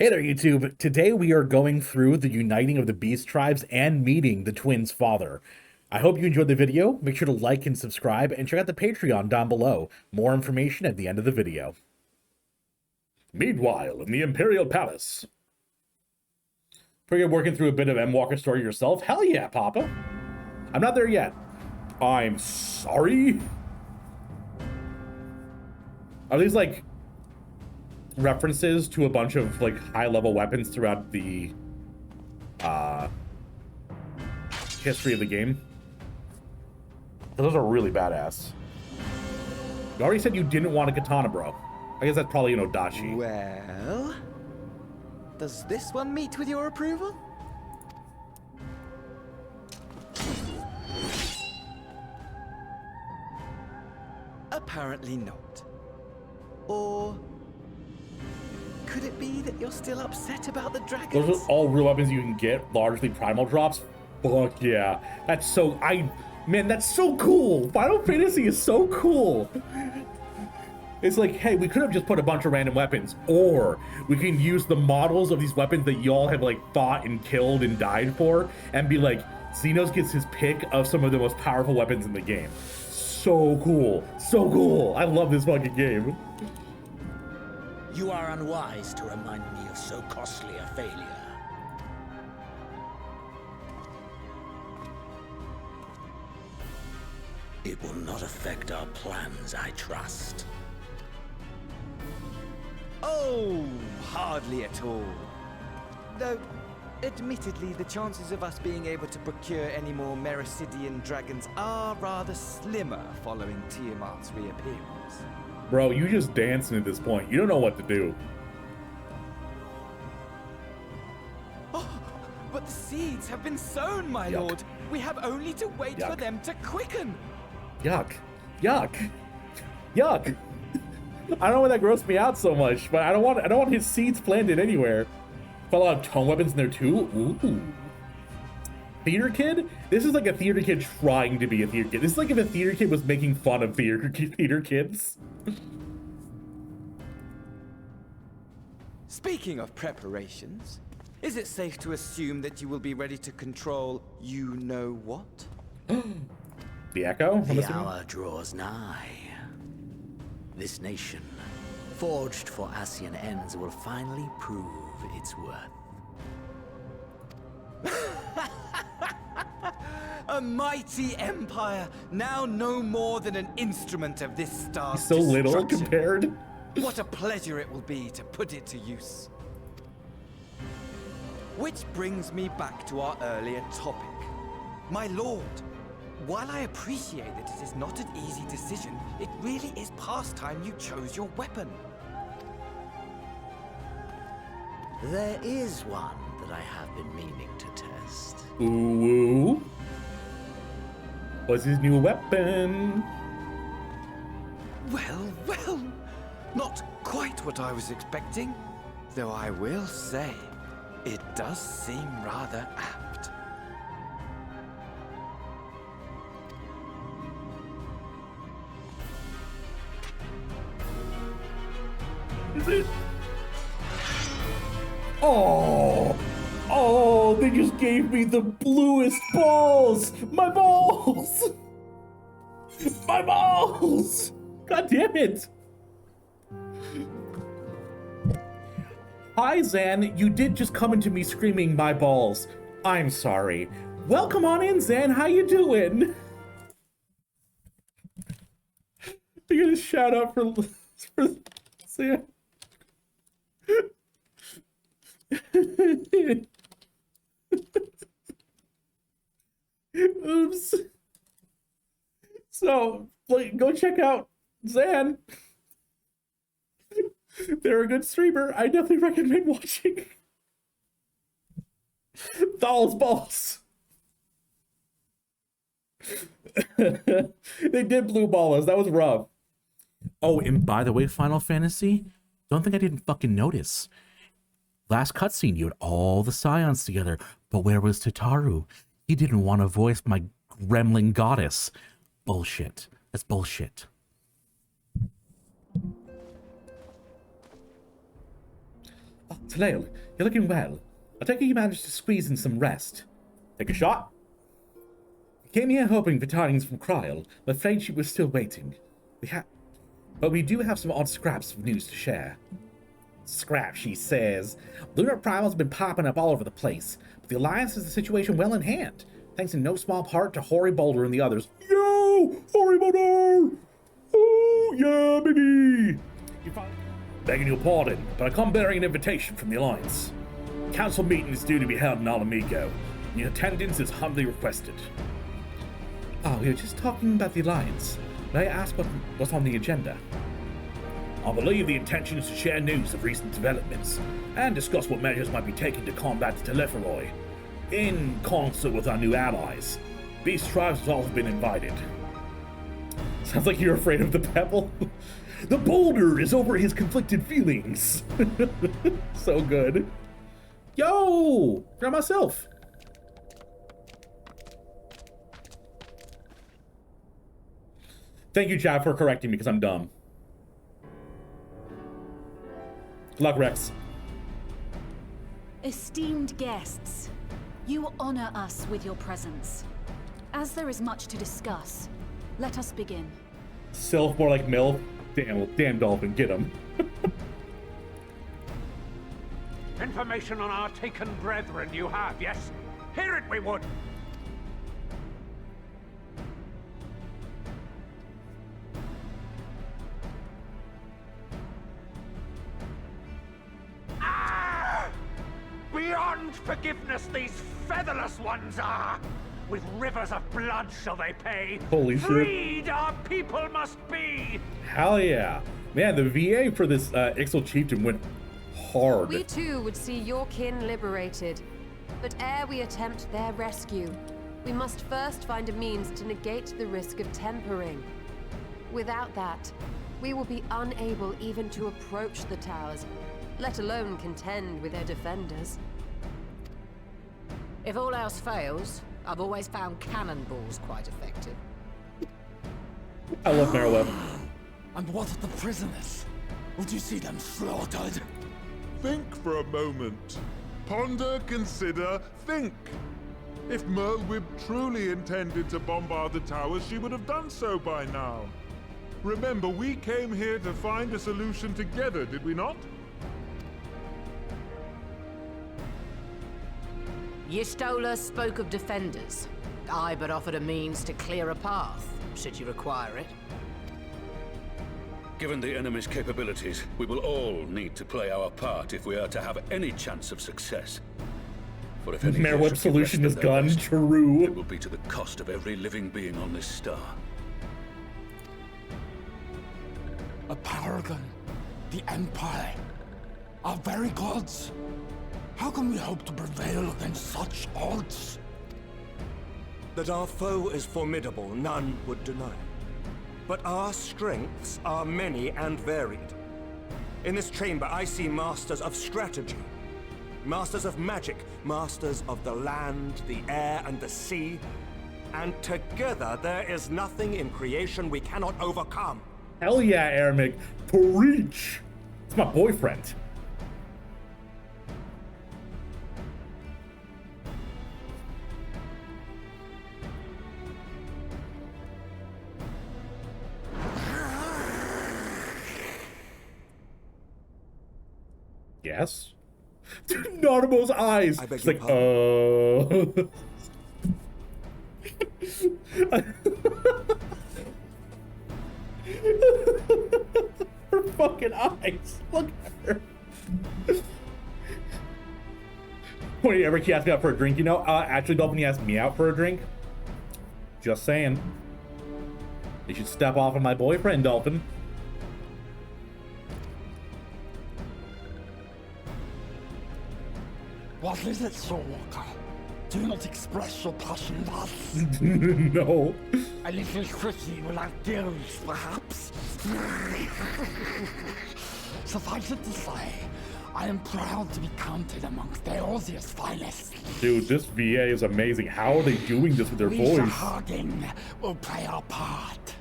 Hey there, YouTube. Today we are going through the uniting of the Beast Tribes and meeting the twins' father. I hope you enjoyed the video. Make sure to like and subscribe, and check out the Patreon down below. More information at the end of the video. Meanwhile, in the Imperial Palace. You're working through a bit of M. Walker's story yourself? Hell yeah, Papa. I'm not there yet. I'm sorry? Are these, like, references to a bunch of, like, high-level weapons throughout the history of the game? Those are really badass. You already said you didn't want a katana, bro. I guess that's probably an Odachi. Well, does this one meet with your approval? Apparently not. Or could it be that you're still upset about the dragons? Those are all real weapons you can get, largely primal drops. Fuck yeah. That's so, man, that's so cool. Final Fantasy is so cool. It's like, hey, we could have just put a bunch of random weapons, or we can use the models of these weapons that y'all have, like, fought and killed and died for, and be like, Xenos gets his pick of some of the most powerful weapons in the game. So cool. So cool. I love this fucking game. You are unwise to remind me of so costly a failure. It will not affect our plans, I trust. Oh, hardly at all. Though, admittedly, the chances of us being able to procure any more Mericidian dragons are rather slimmer following Tiamat's reappearance. Bro, you just dancing at this point. You don't know what to do. Oh, but the seeds have been sown, my Yuck. lord. We have only to wait for Yuck. them to quicken. Yuck. Yuck. Yuck. I don't know why that grossed me out so much, but I don't want his seeds planted anywhere. Got a lot of tone weapons in there too. Ooh. Theater kid? This is like a theater kid trying to be a theater kid. This is like if a theater kid was making fun of theater kids. Speaking of preparations, is it safe to assume that you will be ready to control you-know-what? The Echo? I'm The assuming? hour draws nigh. This nation, forged for Ascian ends, will finally prove its worth. A mighty empire, now no more than an instrument of this star's So little destruction. compared. What a pleasure it will be to put it to use. Which brings me back to our earlier topic. My lord, while I appreciate that it is not an easy decision, it really is past time you chose your weapon. There is one that I have been meaning to test. Ooh. What's his new weapon? Well, well, not quite what I was expecting. Though I will say, it does seem rather apt. Is it? Oh, oh, they just gave me the bluest balls. My balls. My balls. God damn it. Hi, Zan. You did just come into me screaming my balls. I'm sorry. Welcome on in, Zan. How you doing? You get a shout out for Zan. Oops. So, like, go check out Zan. They're a good streamer. I definitely recommend watching. Dolls balls. They did blue ball us. That was rough. Oh, and by the way, Final Fantasy, don't think I didn't fucking notice. Last cutscene, you had all the scions together, but where was Tataru? He didn't want to voice my gremlin goddess. Bullshit. That's bullshit. Oh, Talael, you're looking well. I take it you managed to squeeze in some rest. Take a shot? I came here hoping for tidings from Kryl, but afraid she was still waiting. But we do have some odd scraps of news to share. Scrap, she says. Lunar primals have been popping up all over the place, but the Alliance has the situation well in hand, thanks in no small part to Hoary Boulder and the others. Yo! Hoary Boulder! Oh, yeah, baby! Begging your pardon, but I come bearing an invitation from the Alliance. Council meeting is due to be held in Alamigo, and your attendance is humbly requested. We were just talking about the Alliance. May I ask what's on the agenda? I believe the intention is to share news of recent developments and discuss what measures might be taken to combat the Leveilleur, in concert with our new allies. Beast tribes have also been invited. Sounds like you're afraid of the pebble. The boulder is over his conflicted feelings. So good. Yo! Got myself. Thank you, chat, for correcting me because I'm dumb. Good luck, Rex. Esteemed guests, you honor us with your presence. As there is much to discuss, let us begin. Sylph more like MILF. Damn dolphin, get him. Information on our taken brethren you have, yes? Hear it we would! Beyond forgiveness, these featherless ones are! With rivers of blood shall they pay. Holy shit. Freed our people must be! Hell yeah. Man, the VA for this Ixal Chieftain went hard. We too would see your kin liberated. But ere we attempt their rescue, we must first find a means to negate the risk of tempering. Without that, we will be unable even to approach the towers, let alone contend with their defenders. If all else fails, I've always found cannonballs quite effective. I love Merrill. And what of the prisoners? Would you see them slaughtered? Think for a moment. Ponder, consider, think. If Merlwyb truly intended to bombard the towers, she would have done so by now. Remember, we came here to find a solution together, did we not? Y'Stola spoke of defenders. I but offered a means to clear a path, should you require it. Given the enemy's capabilities, we will all need to play our part if we are to have any chance of success. For if any Merweb's solution is gone it true. will be to the cost of every living being on this star. A paragon, the Empire, our very gods. How can we hope to prevail against such odds? That our foe is formidable, none would deny. But our strengths are many and varied. In this chamber, I see masters of strategy, masters of magic, masters of the land, the air, and the sea. And together, there is nothing in creation we cannot overcome. Hell yeah, Ermic. Preach. It's my boyfriend. Yes? Dude, Naruto's eyes. It's like, her fucking eyes. Look at her. When you ever asked me out for a drink, you know? Actually, Dolphin, he asked me out for a drink. Just saying. You should step off on my boyfriend, Dolphin. What is it, Soulwalker? Do not express your passion thus. No. A little tricky without gills, perhaps. Suffice it to say, I am proud to be counted amongst Eorzea's finest. Dude, this VA is amazing. How are they doing this with their voice? Harding will play our part.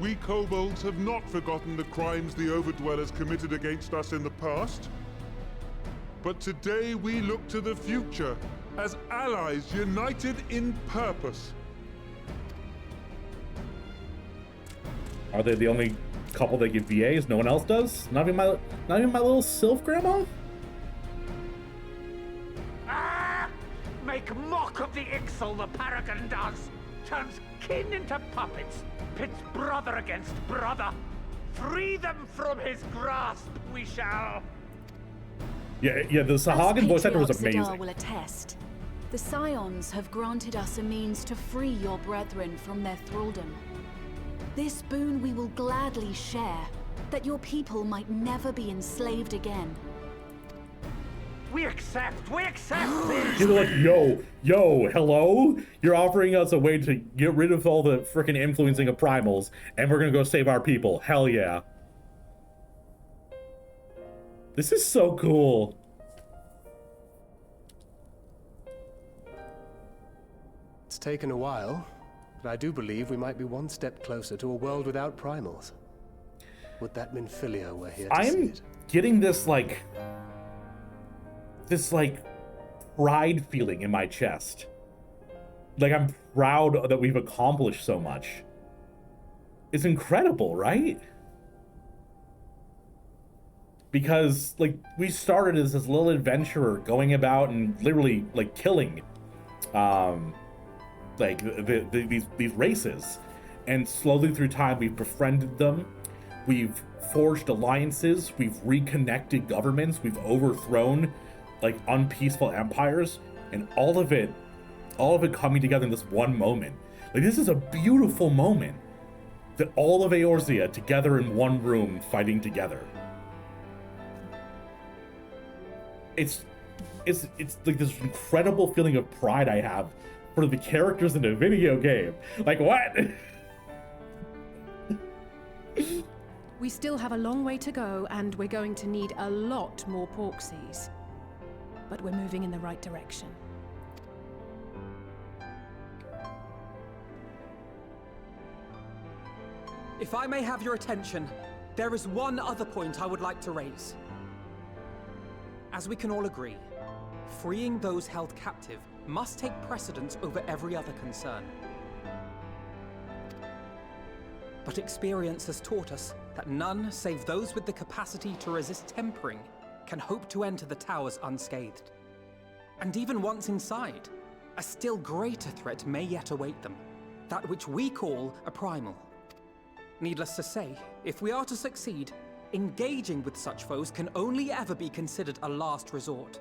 We kobolds have not forgotten the crimes the Overdwellers committed against us in the past. But today we look to the future as allies united in purpose. Are they the only couple that get VAs? No one else does? Not even my little sylph grandma? Ah! Make mock of the Ixal the Paragon does. Turns kin into puppets. Pits brother against brother. Free them from his grasp, we shall. Yeah, the Sahagin voice actor was amazing. Zadar will attest. The Scions have granted us a means to free your brethren from their thraldom. This boon we will gladly share, that your people might never be enslaved again. We accept this! You're like, yo, hello? You're offering us a way to get rid of all the frickin' influencing of primals, and we're gonna go save our people. Hell yeah. This is so cool. It's taken a while, but I do believe we might be one step closer to a world without primals. Would that mean Leveilleur were here to see it? Getting this pride feeling in my chest. Like, I'm proud that we've accomplished so much. It's incredible, right? Because, like, we started as this little adventurer going about and literally, like, killing, these races. And slowly through time, we've befriended them. We've forged alliances. We've reconnected governments. We've overthrown, like, unpeaceful empires. And all of it coming together in this one moment. Like, this is a beautiful moment. That all of Eorzea together in one room fighting together. It's like this incredible feeling of pride I have for the characters in a video game. Like, what? We still have a long way to go, and we're going to need a lot more Porksies. But we're moving in the right direction. If I may have your attention, there is one other point I would like to raise. As we can all agree, freeing those held captive must take precedence over every other concern. But experience has taught us that none save those with the capacity to resist tempering can hope to enter the towers unscathed. And even once inside, a still greater threat may yet await them, that which we call a primal. Needless to say, if we are to succeed, engaging with such foes can only ever be considered a last resort.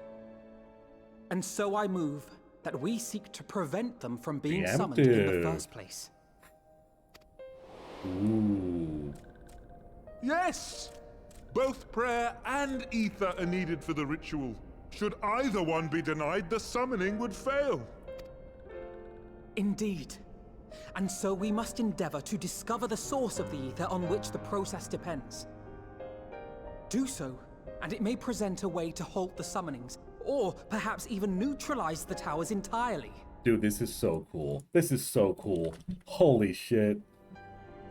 And so I move that we seek to prevent them from being summoned in the first place. Ooh. Yes! Both prayer and ether are needed for the ritual. Should either one be denied, the summoning would fail. Indeed. And so we must endeavor to discover the source of the ether on which the process depends. Do so, and it may present a way to halt the summonings, or perhaps even neutralize the towers entirely. Dude, this is so cool. This is so cool. Holy shit.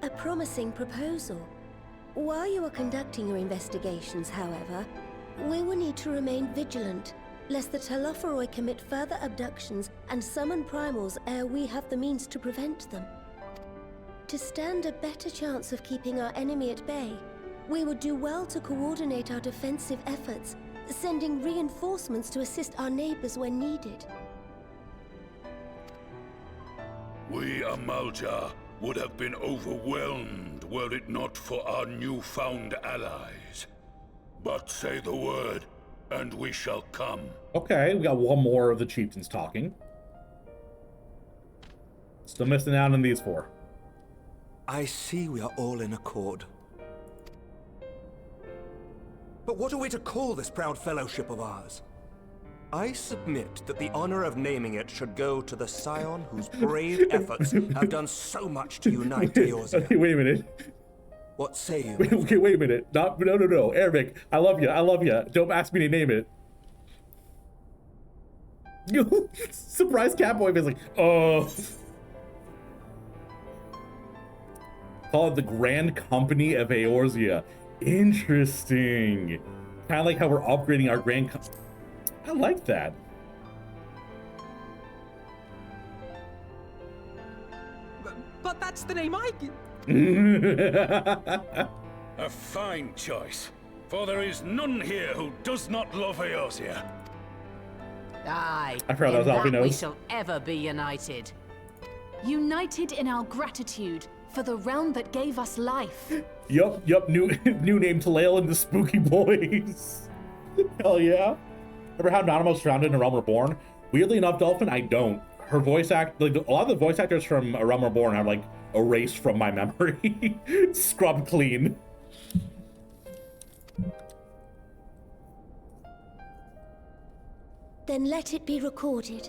A promising proposal. While you are conducting your investigations, however, we will need to remain vigilant, lest the Thorneofroses commit further abductions and summon primals ere we have the means to prevent them. To stand a better chance of keeping our enemy at bay, we would do well to coordinate our defensive efforts, sending reinforcements to assist our neighbors when needed. We Amalja would have been overwhelmed were it not for our newfound allies. But say the word, and we shall come. Okay, we got one more of the chieftains talking. Still missing out on these four. I see we are all in accord. But what are we to call this proud fellowship of ours? I submit that the honor of naming it should go to the scion whose brave efforts have done so much to unite Eorzea. Okay, wait a minute. What say you? Okay, wait a minute. No. Arabic, I love you. Don't ask me to name it. Surprise Catboy is like, Call it the Grand Company of Eorzea. Interesting. Kind of like how we're upgrading our I like that. But that's the name I... A fine choice, for there is none here who does not love Eorzea. Aye, I forgot that was in that we Alphinaud. shall ever be united. United in our gratitude for the realm that gave us life. Yup, new name to Lael and the Spooky Boys. Hell yeah. Remember how Anonymous found in A Realm Reborn? Weirdly enough, Dolphin, I don't. Her voice like a lot of the voice actors from A Realm Reborn have like erased from my memory. Scrubbed clean. Then let it be recorded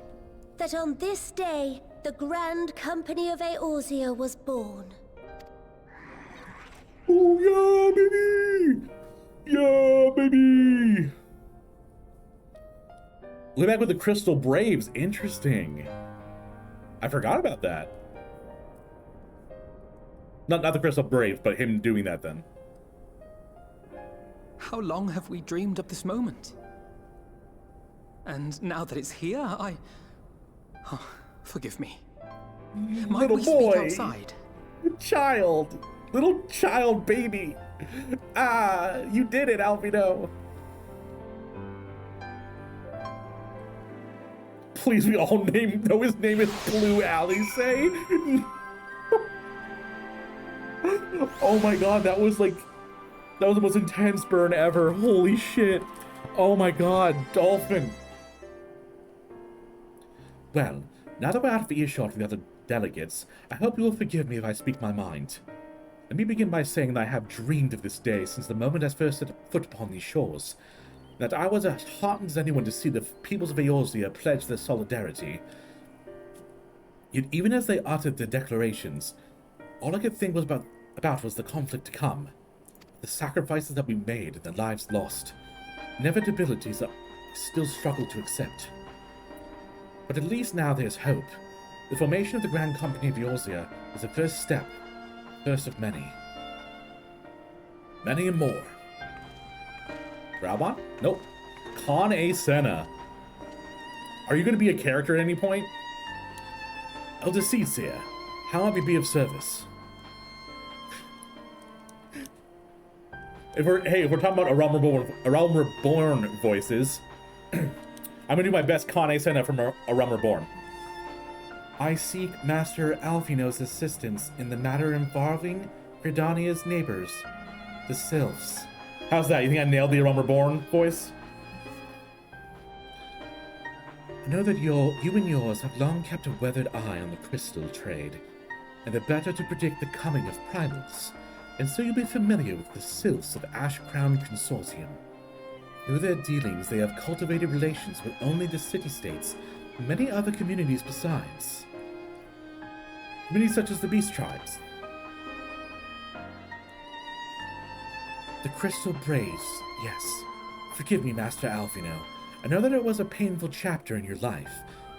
that on this day, the Grand Company of Eorzea was born. Oh yeah, baby! Yeah, baby! Way back with the Crystal Braves. Interesting. I forgot about that. Not the Crystal Braves, but him doing that then. How long have we dreamed of this moment? And now that it's here, Oh, forgive me. Might Little we boy. speak outside? Child. Little child baby. Ah, you did it, Alphinaud. Please, we all know his name is Blue Alice. Oh my god, that was the most intense burn ever. Holy shit. Oh my god, Dolphin. Well, now that we're out of earshot of the other delegates, I hope you will forgive me if I speak my mind. Let me begin by saying that I have dreamed of this day since the moment I first set foot upon these shores. That I was as heartened as anyone to see the peoples of Eorzea pledge their solidarity. Yet even as they uttered their declarations, all I could think about was the conflict to come, the sacrifices that we made and the lives lost, inevitabilities that I still struggle to accept. But at least now there's hope. The formation of the Grand Company of Eorzea is the first step, first of many. Many and more. Raubon? Nope. Con A. Senna. Are you going to be a character at any point? Elder Seer, how might we be of service? If we're talking about A Realm Reborn voices, I'm gonna do my best Con A. Senna from A Realm Reborn. I seek Master Alphinaud's assistance in the matter involving Gridania's neighbors, the Sylphs. How's that? You think I nailed the A Realm Reborn voice? I know that you and yours have long kept a weathered eye on the crystal trade, and the better to predict the coming of primals, and so you'll be familiar with the Sylphs of Ash Crown Consortium. Through their dealings, they have cultivated relations with only the city-states and many other communities besides. Communities such as the Beast Tribes, the Crystal Braves, yes. Forgive me, Master Alphinaud. I know that it was a painful chapter in your life,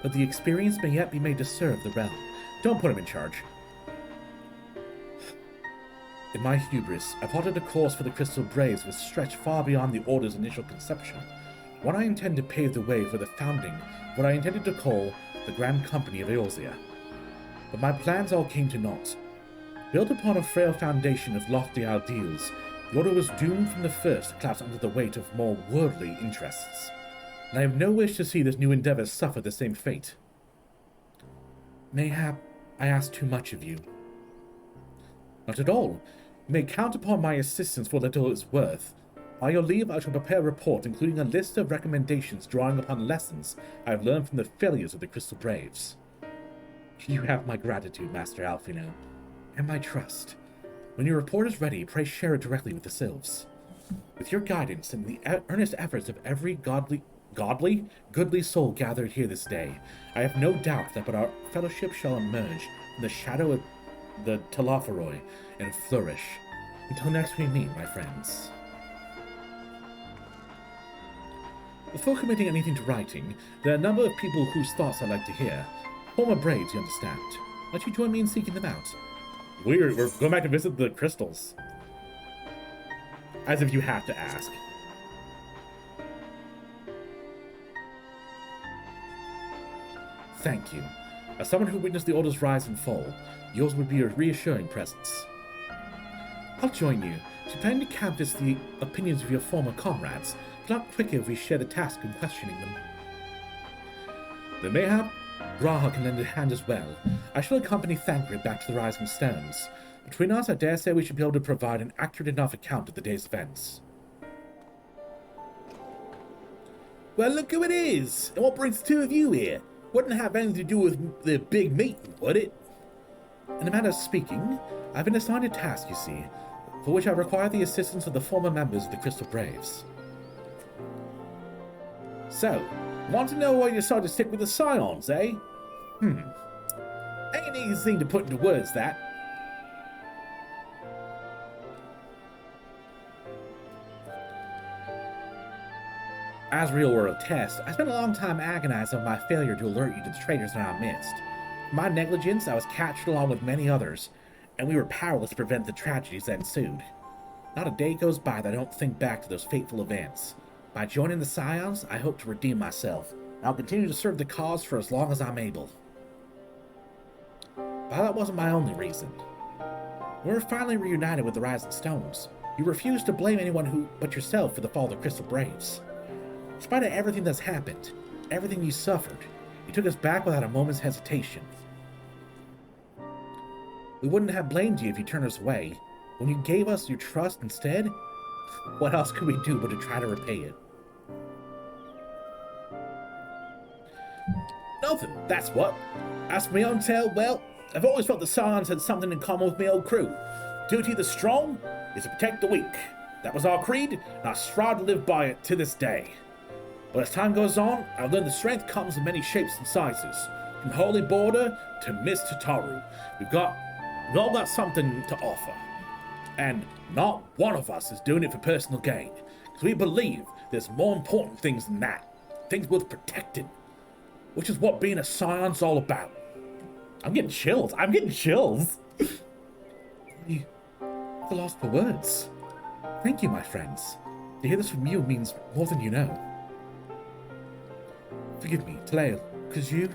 but the experience may yet be made to serve the realm. Don't put him in charge. In my hubris, I plotted a course for the Crystal Braves which stretched far beyond the Order's initial conception. One I intend to pave the way for the founding of what I intended to call the Grand Company of Eorzea. But my plans all came to naught. Built upon a frail foundation of lofty ideals, the Order was doomed from the first to collapse under the weight of more worldly interests. And I have no wish to see this new endeavor suffer the same fate. Mayhap I ask too much of you. Not at all. You may count upon my assistance for little it's worth. By your leave, I shall prepare a report including a list of recommendations drawing upon lessons I have learned from the failures of the Crystal Braves. You have my gratitude, Master Alphinaud, and my trust. When your report is ready, pray share it directly with the Sylphs. With your guidance and the earnest efforts of every goodly soul gathered here this day, I have no doubt that our fellowship shall emerge from the shadow of the Thorneofroses and flourish. Until next we meet, my friends. Before committing anything to writing, there are a number of people whose thoughts I'd like to hear. Former Braves, you understand. Why don't you join me in seeking them out? Weird, we're going back to visit the crystals. As if you have to ask. Thank you. As someone who witnessed the Order's rise and fall, yours would be a reassuring presence. I'll join you. She planned to canvass the opinions of your former comrades, but not quicker if we share the task in questioning them. Then mayhap Raha can lend a hand as well. I shall accompany Thancred back to the Rising Stones. Between us, I dare say we should be able to provide an accurate enough account of the day's events. Well, look who it is! And what brings the two of you here? Wouldn't have anything to do with the big meeting, would it? In a manner of speaking, I've been assigned a task, you see, for which I require the assistance of the former members of the Crystal Braves. So, want to know why you decided to stick with the Scions, eh? Ain't an easy thing to put into words, that. As real-world test, I spent a long time agonizing on my failure to alert you to the traitors in our midst. For my negligence, I was captured along with many others, and we were powerless to prevent the tragedies that ensued. Not a day goes by that I don't think back to those fateful events. By joining the Scions, I hope to redeem myself, and I'll continue to serve the cause for as long as I'm able. But that wasn't my only reason. We were finally reunited with the Rising Stones. You refused to blame anyone but yourself for the fall of the Crystal Braves. In spite of everything that's happened, everything you suffered, you took us back without a moment's hesitation. We wouldn't have blamed you if you turned us away. When you gave us your trust instead, what else could we do but to try to repay it? Nothing, that's what. As for my own tale, well, I've always felt the Scions had something in common with my old crew. Duty of the strong is to protect the weak. That was our creed, and I strive to live by it to this day. But as time goes on, I've learned that strength comes in many shapes and sizes. From Holy Border to Mist Tataru, we've all got something to offer. And not one of us is doing it for personal gain, because we believe there's more important things than that. Things worth protecting. Which is what being a Scion's all about. I'm getting chills. I'm lost for words. Thank you, my friends. To hear this from you means more than you know. Forgive me, Taleo, could you?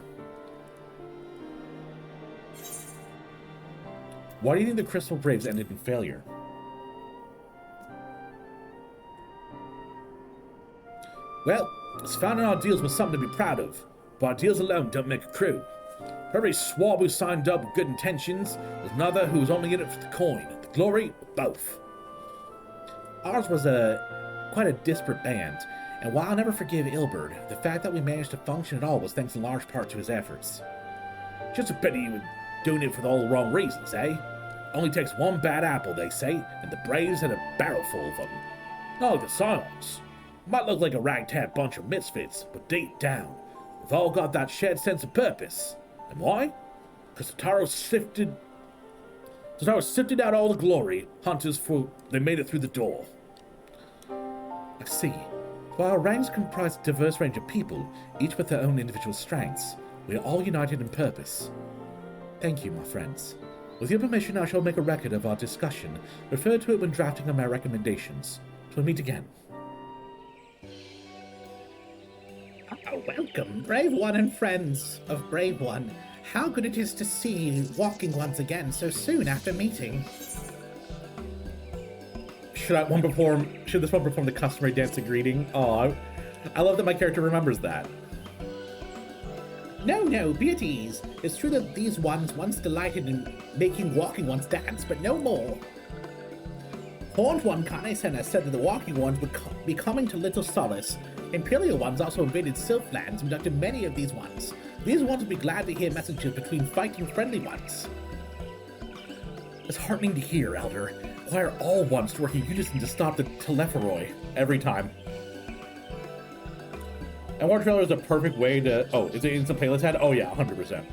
Why do you think the Crystal Braves ended in failure? Well, it's found in our deals was something to be proud of, but our deals alone don't make a crew. For every swab who signed up with good intentions, there's another who was only in it for the coin, the glory, or both. Ours was quite a disparate band, and while I'll never forgive Ilberd, the fact that we managed to function at all was thanks in large part to his efforts. Just a pity you were doing it for all the wrong reasons, eh? Only takes one bad apple, they say, and the Braves had a barrel full of them. Not like the Scions. Might look like a ragtag bunch of misfits, but deep down, we've all got that shared sense of purpose. And why? Because Tataru sifted out all the glory hunters for they made it through the door. I see. While our ranks comprise a diverse range of people, each with their own individual strengths, we are all united in purpose. Thank you, my friends. With your permission, I shall make a record of our discussion, refer to it when drafting my recommendations. We'll meet again. Oh, welcome, Brave One and friends of Brave One. How good it is to see you walking once again so soon after meeting. Should this one perform the customary dance of greeting? Oh, I love that my character remembers that. No, be at ease. It's true that these ones once delighted in making walking ones dance, but no more. Horned One Kane-senna said that the walking ones would be coming to little solace. Imperial ones also invaded Sylphlands and abducted many of these ones. These ones would be glad to hear messages between fighting friendly ones. It's heartening to hear, Elder. Why are all ones to work in unison to stop the Leveilleur every time? And War Trailer is a perfect way to... Oh, is it instant playlist head? Oh yeah, 100%.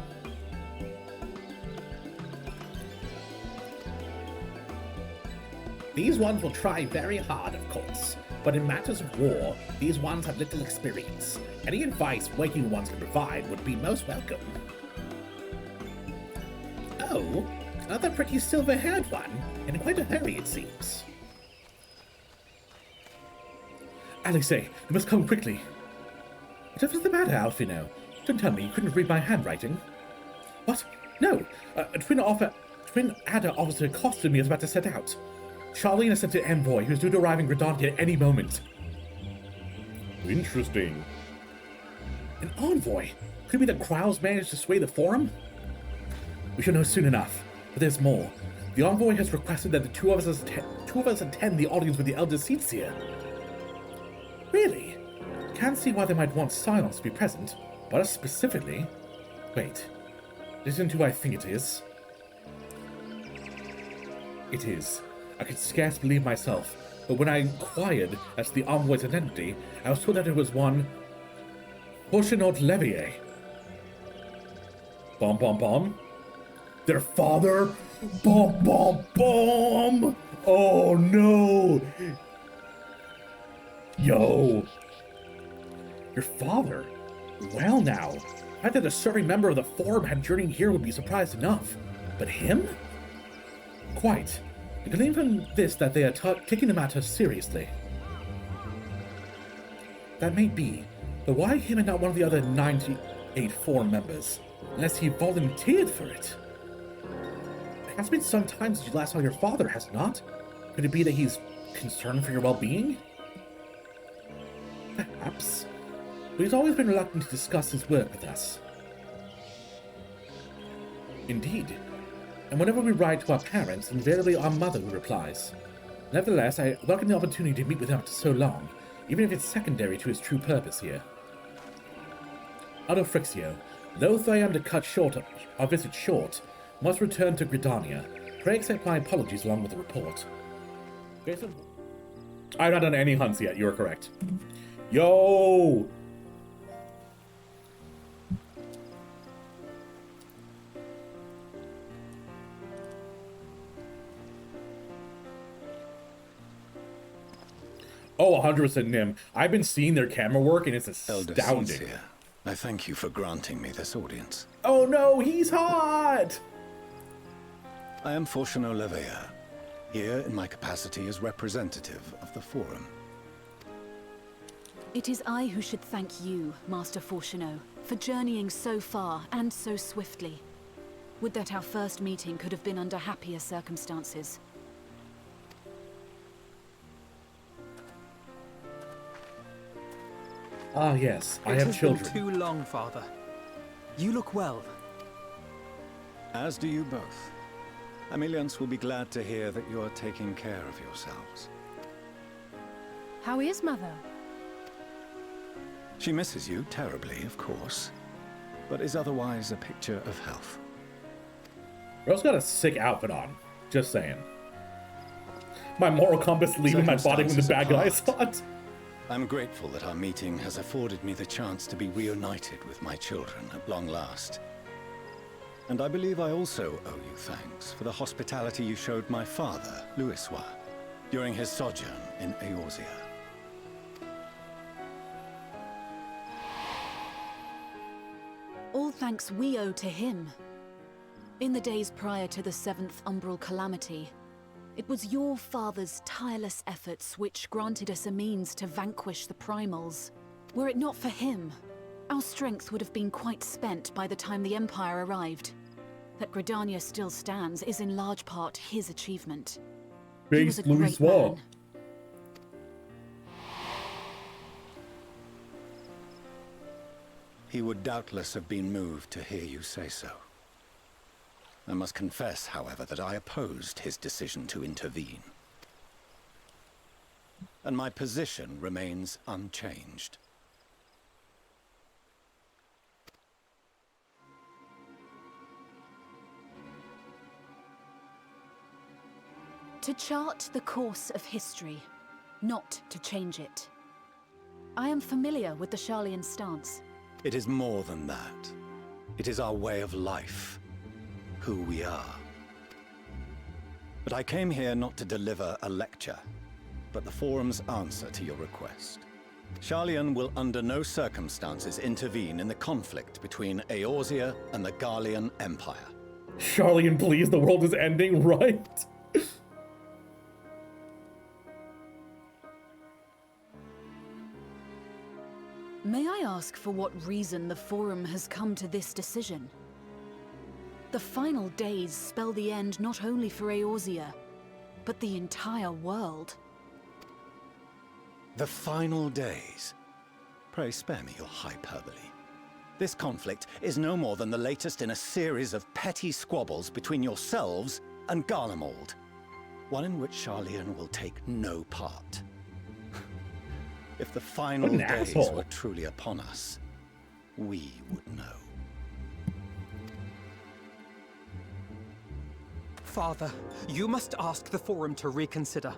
These ones will try very hard, of course. But in matters of war, these ones have little experience. Any advice waking ones can provide would be most welcome. Oh, Another pretty silver-haired one, in quite a hurry, it seems. Alexei, you must come quickly. Whatever's the matter, Alfino? Don't tell me you couldn't read my handwriting. What? No. Twin Adder Officer accosted me as about to set out. Charlene has sent an envoy who is due to arrive in Gridania at any moment. Interesting. An envoy? Could it be that Krau's managed to sway the Forum? We shall know soon enough, but there's more. The envoy has requested that the two of us attend the audience with the Elder Seatsia. Really? Can't see why they might want Scions to be present, but us specifically. Wait. Isn't who I think it is? It is. I could scarce believe myself, but when I inquired as to the envoy's identity, I was told that it was one Fourchenault Leveilleur. Bomb, bomb, bomb. Their father? Bomb, bomb, bomb! Oh no! Yo! Your father? Well now, the fact that a serving member of the Forum had journeyed here would be surprised enough. But him? Quite. I glean from this that they are taking the matter seriously. That may be, but why him and not one of the other 98 Forum members? Unless he volunteered for it. It has been some time since you last saw your father, has it not? Could it be that he's concerned for your well-being? Perhaps. But he's always been reluctant to discuss his work with us. Indeed. And whenever we write to our parents, invariably our mother who replies. Nevertheless, I welcome the opportunity to meet with him after so long, even if it's secondary to his true purpose here. Adolfrixio, loath I am to cut short our visit short, must return to Gridania. Pray accept my apologies along with the report. Jason? I've not done any hunts yet, you are correct. Yo! Oh, 100% Nim. I've been seeing their camera work and it's astounding. Elder, I thank you for granting me this audience. Oh no, he's hot! I am Fourchenault Leveilleur, here in my capacity as representative of the Forum. It is I who should thank you, Master Fourchenault, for journeying so far and so swiftly. Would that our first meeting could have been under happier circumstances. Ah, yes, I have children. It has been too long, Father. You look well. As do you both. Ameliance will be glad to hear that you are taking care of yourselves. How is Mother? She misses you terribly, of course, but is otherwise a picture of health. Rose got a sick outfit on. Just saying. My moral compass leaving my body when the bad guys thought. I'm grateful that our meeting has afforded me the chance to be reunited with my children at long last. And I believe I also owe you thanks for the hospitality you showed my father, Louisois, during his sojourn in Eorzea. All thanks we owe to him. In the days prior to the 7th Umbral Calamity, it was your father's tireless efforts which granted us a means to vanquish the Primals. Were it not for him, our strength would have been quite spent by the time the Empire arrived. That Gridania still stands is in large part his achievement. He was a great man. He would doubtless have been moved to hear you say so. I must confess, however, that I opposed his decision to intervene. And my position remains unchanged. To chart the course of history, not to change it. I am familiar with the Sharlayan stance. It is more than that. It is our way of life. Who we are. But I came here not to deliver a lecture, but the Forum's answer to your request. Sharlayan will under no circumstances intervene in the conflict between Eorzea and the Garlean Empire. Charlian, please, the world is ending, right? May I ask for what reason the Forum has come to this decision? The final days spell the end not only for Eorzea, but the entire world. The final days? Pray spare me your hyperbole. This conflict is no more than the latest in a series of petty squabbles between yourselves and Garlemald. One in which Charlian will take no part. If the final days were truly upon us, we would know. Father, you must ask the Forum to reconsider.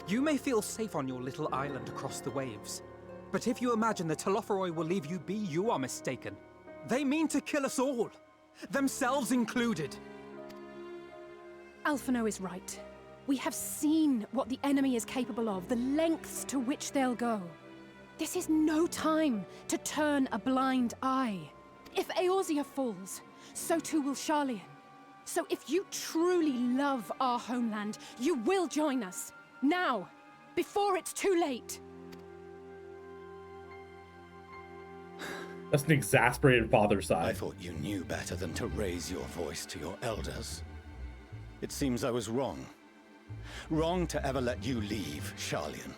You may feel safe on your little island across the waves, but if you imagine the Thorneofroses will leave you be, you are mistaken. They mean to kill us all, themselves included. Alphinaud is right. We have seen what the enemy is capable of, the lengths to which they'll go. This is no time to turn a blind eye. If Eorzea falls, so too will Charlian. So if you truly love our homeland, you will join us. Now, before it's too late. That's an exasperated father side. I thought you knew better than to raise your voice to your elders. It seems I was wrong. Wrong to ever let you leave, Charlian.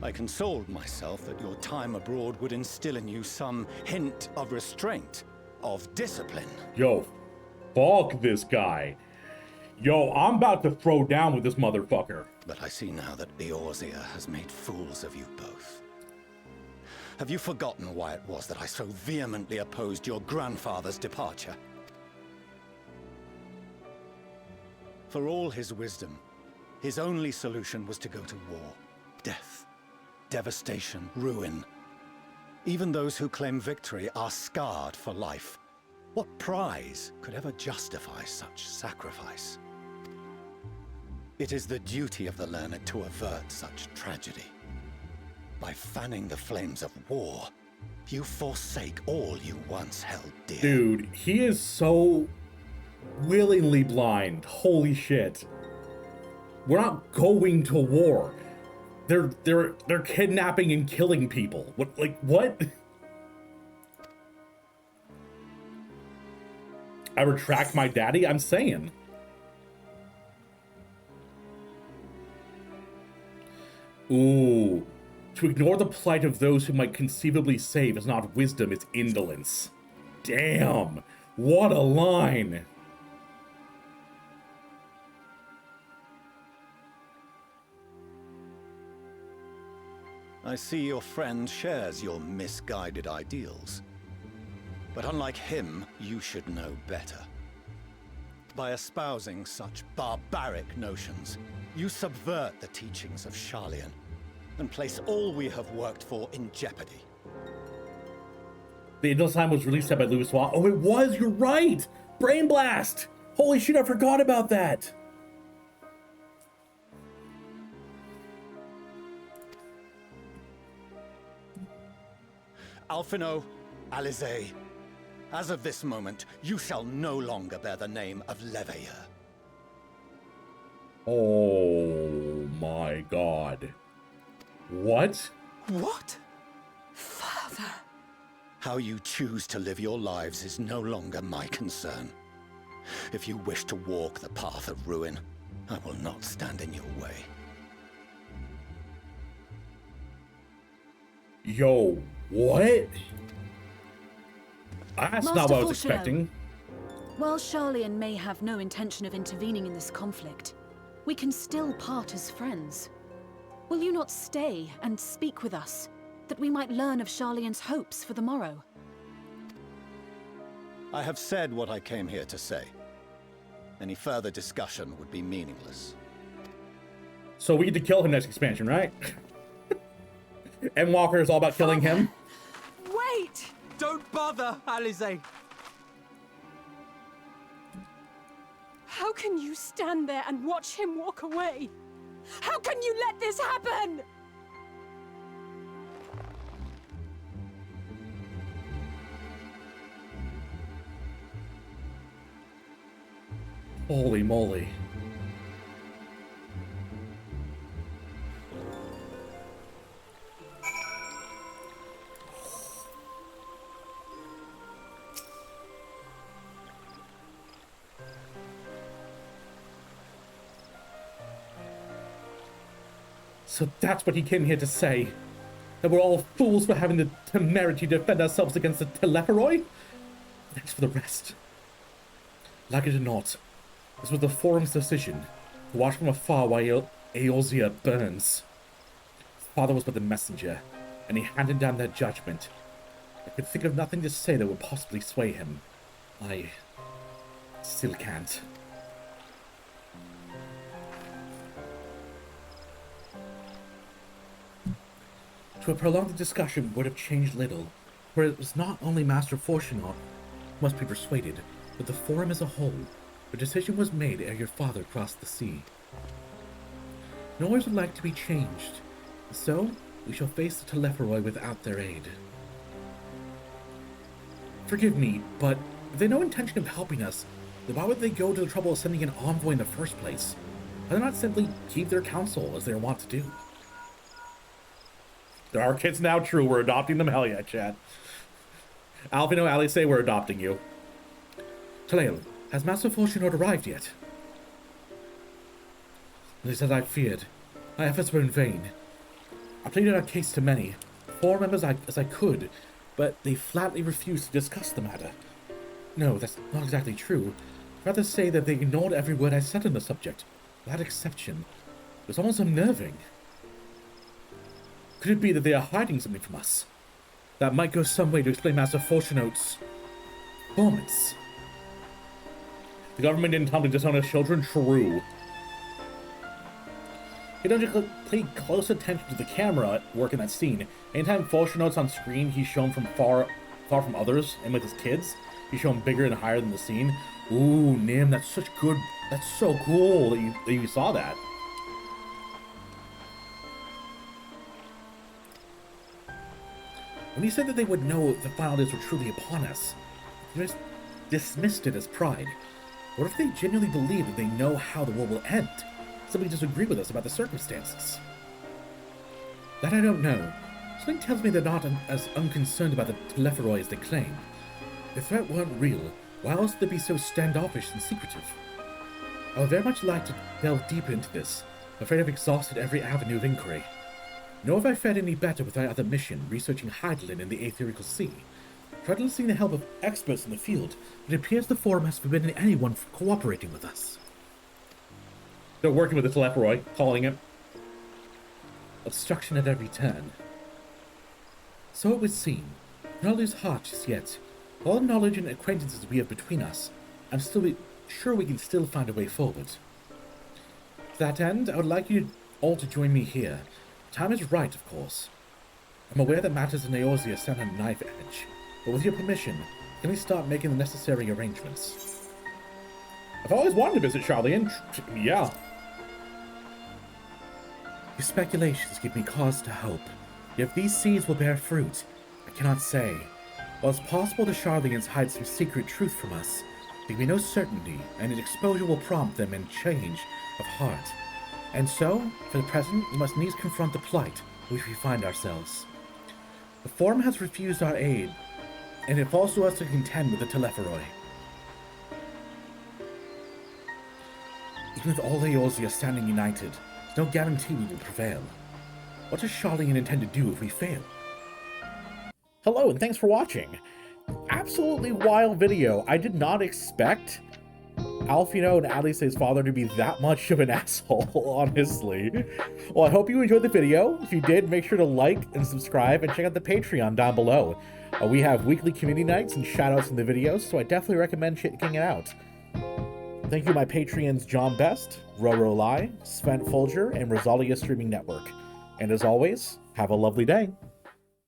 I consoled myself that your time abroad would instill in you some hint of restraint, of discipline. Yo, fuck this guy. Yo, I'm about to throw down with this motherfucker. But I see now that Eorzea has made fools of you both. Have you forgotten why it was that I so vehemently opposed your grandfather's departure? For all his wisdom, his only solution was to go to war. Death, devastation, ruin. Even those who claim victory are scarred for life. What prize could ever justify such sacrifice? It is the duty of the learned to avert such tragedy. By fanning the flames of war, you forsake all you once held dear. Dude, he is so willingly blind. Holy shit. We're not going to war. They're kidnapping and killing people. What, like, what? I retract my daddy, I'm saying. Ooh. To ignore the plight of those who might conceivably save is not wisdom, it's indolence. Damn. What a line. I see your friend shares your misguided ideals. But unlike him, you should know better. By espousing such barbaric notions, you subvert the teachings of Charlian and place all we have worked for in jeopardy. The Indolence Line was released by Louis Watt. Oh, it was! You're right! Brain Blast! Holy shit, I forgot about that! Alphinaud, Alizé, as of this moment, you shall no longer bear the name of Leveilleur. Oh my god. What? What? Father! How you choose to live your lives is no longer my concern. If you wish to walk the path of ruin, I will not stand in your way. Yo, what? That's Master not what I was Fourchenault, expecting. While Charlian may have no intention of intervening in this conflict, we can still part as friends. Will you not stay and speak with us, that we might learn of Charlian's hopes for the morrow? I have said what I came here to say. Any further discussion would be meaningless. So we get to kill him next expansion, right? Endwalker is all about killing him? Wait! Don't bother, Alizé. How can you stand there and watch him walk away? How can you let this happen? Holy moly. So that's what he came here to say? That we're all fools for having the temerity to defend ourselves against the Leveilleur? Thanks for the rest. Like it or not, this was the Forum's decision to watch from afar while Eorzea burns. His father was but the messenger, and he handed down their judgment. I could think of nothing to say that would possibly sway him. I still can't. To have prolonged the discussion would have changed little, for it was not only Master Fourchenault who must be persuaded, but the Forum as a whole. The decision was made ere your father crossed the sea. Noise would like to be changed, so we shall face the Leveilleur without their aid. Forgive me, but if they have no intention of helping us, then why would they go to the trouble of sending an envoy in the first place? Why not simply keep their counsel as they are wont to do? There are kids now, true. We're adopting them. Hell yeah, Chad. Alvino, Ali say we're adopting you. Talael, has Master Fourchenault arrived yet? As I feared, my efforts were in vain. I pleaded our case to many, 4 members as I could, but they flatly refused to discuss the matter. No, that's not exactly true. I'd rather say that they ignored every word I said on the subject, without exception. It was almost unnerving. Could it be that they are hiding something from us? That might go some way to explain Master Fourchenaught's performance. The government didn't come to disown his children? True. He don't pay close attention to the camera at work in that scene. Anytime Fourchenaught's on screen, he's shown from far from others, and with his kids, he's shown bigger and higher than the scene. Ooh, Nim, that's so cool that you saw that. When he said that they would know the final days were truly upon us, they just dismissed it as pride. What if they genuinely believe that they know how the war will end? Simply disagree with us about the circumstances? That I don't know. Something tells me they're not as unconcerned about the Leveilleur as they claim. If the threat weren't real, why else would they be so standoffish and secretive? I would very much like to delve deeper into this, afraid I've exhausted every avenue of inquiry. Nor have I fared any better with my other mission, researching Hydaelyn in the Aetherical Sea. Tried enlisting the help of experts in the field, but it appears the Forum has forbidden anyone from cooperating with us. They're working with the Leveilleur, calling it obstruction at every turn. So it would seem. Do not lose heart just yet. All the knowledge and acquaintances we have between us, I'm still sure we can still find a way forward. To that end, I would like you all to join me here. Time is right, of course. I'm aware that matters in Eorzea stand on a knife edge, but with your permission, can we start making the necessary arrangements? I've always wanted to visit Charlene. Yeah. Your speculations give me cause to hope. Yet if these seeds will bear fruit, I cannot say. While it's possible the Charlians hide some secret truth from us, there can be no certainty, and its exposure will prompt them in change of heart. And so, for the present, we must needs confront the plight in which we find ourselves. The Forum has refused our aid, and it falls to us to contend with the Leveilleur. Even with all Eorzea standing united, there's no guarantee we will prevail. What does Charlene intend to do if we fail? Hello, and thanks for watching. Absolutely wild video. I did not expect Alfino and Alice's father to be that much of an asshole, honestly. Well, I hope you enjoyed the video. If you did, make sure to like and subscribe and check out the Patreon down below. We have weekly community nights and shoutouts in the videos, so I definitely recommend checking it out. Thank you to my Patreons John Best, Roro Lai, Sven Folger, and Rosalia Streaming Network. And as always, have a lovely day.